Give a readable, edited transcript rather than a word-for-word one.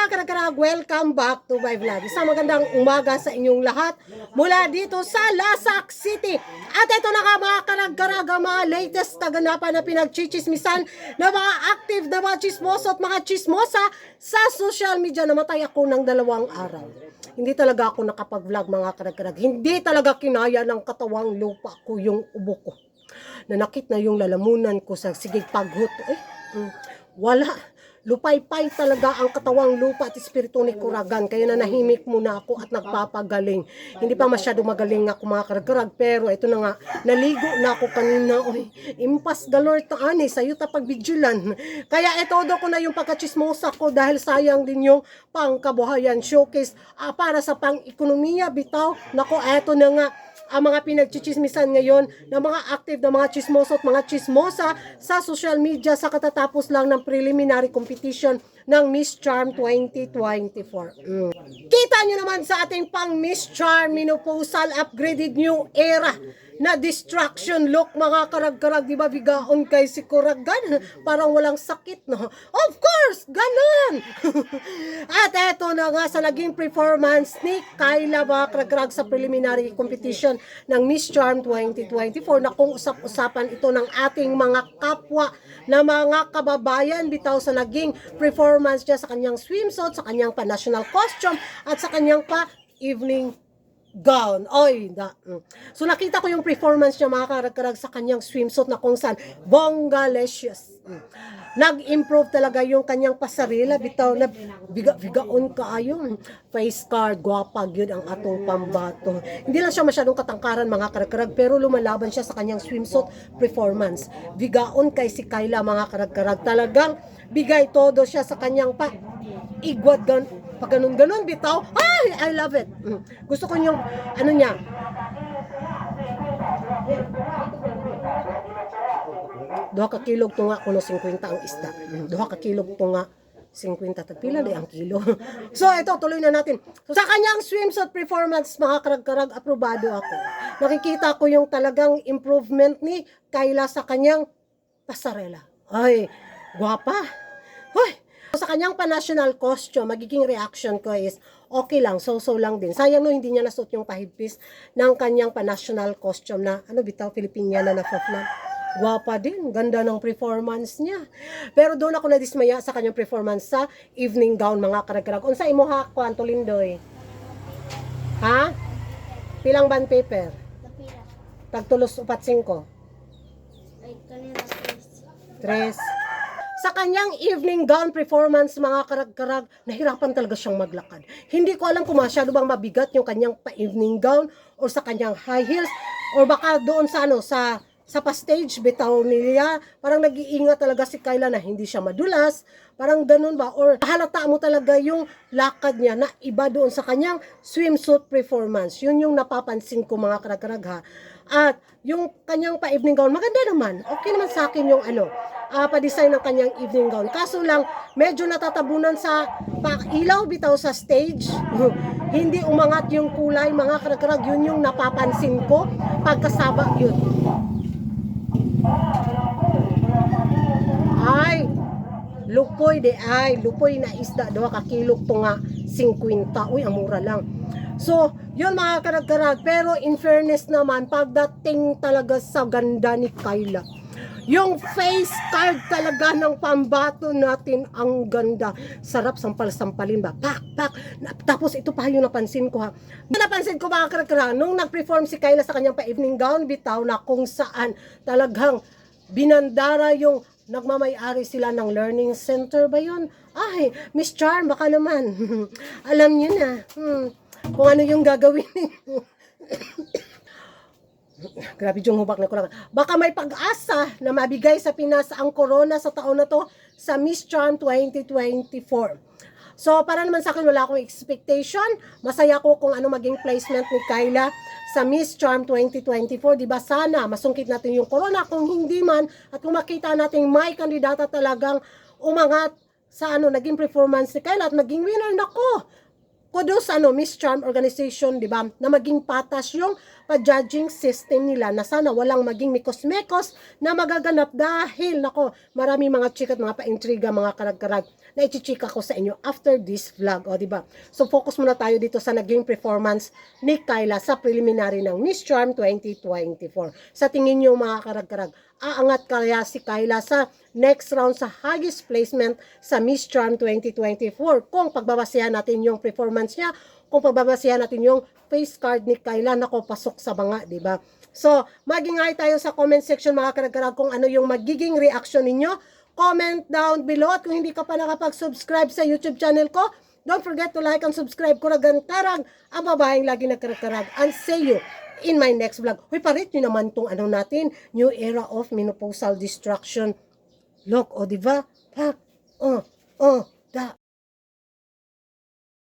mga karag-karag, welcome back to my vlog. Isang magandang umaga sa inyong lahat mula dito sa Lasak City. At ito na nga mga karag-karag, mga latest kaganapan na pinagchichismisan na mga active na mga chismoso at mga chismosa sa social media. Namatay ako ng 2 araw. Hindi talaga ako nakapag-vlog mga karag-karag. Hindi talaga kinaya ng katawang lupa ko yung ubo ko. Nanakit na yung lalamunan ko sa sigig paghut. Wala. Lupay-pay talaga ang katawang lupa at espiritu ni Kuragan. Kaya nanahimik muna ako at nagpapagaling. Hindi pa masyado magaling ako mga karag-karag. Pero ito na nga, naligo na ako kanina. Uy, impas galor taani, sayo tapag-bidyulan. Kaya itodo ko na yung pagkachismosa ko dahil sayang din yung pangkabuhayan showcase para sa pang-ekonomiya bitaw. Nako, eto na nga ang mga pinagchichismisan ngayon ng mga active na mga chismoso at mga chismosa sa social media sa katatapos lang ng preliminary competition ng Miss Charm 2024. Kita nyo naman sa ating pang Miss Charm menopausal upgraded new era na distraction look mga karag-karag, di ba bigaon kay si Kuragan? Parang walang sakit, no? Of course, ganun! At eto na nga sa naging performance ni Kyla mga karag-karag sa preliminary competition ng Miss Charm 2024 na kung usap-usapan ito ng ating mga kapwa na mga kababayan bitaw sa naging performance niya sa kanyang swimsuit, sa kanyang pa-national costume at sa kanyang pa-evening gown. Oy, so nakita ko yung performance niya mga karag-karag sa kanyang swimsuit na kung saan bonggalicious. Nag-improve talaga yung kanyang pasarela bitaw na bigaon kaayo. Face card, gwapa gyud ang atong pambato. Hindi lang siya masyadong katangkaran mga karag-karag pero lumalaban siya sa kanyang swimsuit performance. Bigaon kay si Kyla mga karag-karag. Talagang bigay todo siya sa kanyang igwad pag ganun-ganun bitaw. Ay, I love it. Gusto ko yung ano niya. Duha ka kilog to nga kuno 50 ang isda. Duha ka kilog to nga 50 tapila di ang kilo. So ito tuloy na natin. So, sa kanyang swimsuit performance mga karag-karag aprobado ako. Nakikita ko yung talagang improvement ni Kyla sa kanyang pasarela. Ay, gwapa. Hoy, sa kanyang pa-national costume, magiging reaction ko is okay lang, so-so lang din. Sayang no, hindi niya nasuot yung pahigpis ng kanyang pa-national costume na, bitaw, Filipiniana na faflan. Gwapa din, ganda ng performance niya. Pero doon ako nadismaya sa kanyang performance sa evening gown, mga karag-karag. Unsa imo ha, Kwanto Lindoy? Ha? Pilang band paper? Tagtulos 4-5? Ay, kanina 3. Sa kanyang evening gown performance, mga karag-karag, nahirapan talaga siyang maglakad. Hindi ko alam kung masyado bang mabigat yung kanyang pa-evening gown or sa kanyang high heels or baka doon sa sa pa-stage bitaw niya, parang nag-iingat talaga si Kyla na hindi siya madulas, parang ganun ba, or halata mo talaga yung lakad niya na iba doon sa kanyang swimsuit performance. Yun yung napapansin ko mga karag-karag ha. At yung kanyang pa-evening gown, maganda naman. Okay naman sa akin yung pa-design ng kanyang evening gown. Kaso lang, medyo natatabunan sa ilaw bitaw sa stage. Hindi umangat yung kulay, mga karag-karag. Yun yung napapansin ko pagkasaba yun. Ay, lupoy na isda, 2 ka kilog to nga 50. Uy, ang mura lang. So, yun mga karag-karag. Pero in fairness naman, pagdating talaga sa ganda ni Kyla, yung face card talaga ng pambato natin, ang ganda. Sarap sampal-sampalin ba? Pak! Tapos ito pa yung napansin ko ha. Napansin ko mga karag-karag, nung nag-perform si Kyla sa kanyang pa-evening gown, bitaw na kung saan talagang binandara yung nagmamay-ari sila ng learning center ba yun? Ay, Miss Charm, baka naman. Alam niyo na. Kung ano yung gagawin niyo. Grabe yung hubak na kulang. Baka may pag-asa na mabigay sa Pinas ang corona sa taon na to sa Miss Charm 2024. So, para naman sa akin, wala akong expectation. Masaya ko kung ano maging placement ni Kyla sa Miss Charm 2024. Diba sana masungkit natin yung corona. Kung hindi man, at kung makita natin may kandidata talagang umangat sa naging performance ni Kyla at maging winner, nako! Kudos Miss Charm organization, di ba? Na maging patas yung pa-judging system nila na sana walang maging mikos-mekos na magaganap dahil, nako, marami mga chikat, mga pa-intriga, mga karag-karag na ichichika ko sa inyo after this vlog, o diba? So focus muna tayo dito sa naging performance ni Kyla sa preliminary ng Miss Charm 2024. Sa tingin nyo mga karag-karag, aangat kaya si Kyla sa next round sa highest placement sa Miss Charm 2024 kung pagbabasehan natin yung performance niya, kung pagbabasehan natin yung face card ni Kyla, nako, pasok sa banga, di ba? So, mag-ingay tayo sa comment section mga karag-karag kung ano yung magiging reaction ninyo. Comment down below at kung hindi ka pa nakapag-subscribe sa YouTube channel ko, don't forget to like and subscribe. Kuragan-karag, ang babaeng lagi nagkarag-karag. And see you in my next vlog. Hoy, parit nyo naman tong ano natin, new era of menopausal destruction. Look, o diba? Pak, da.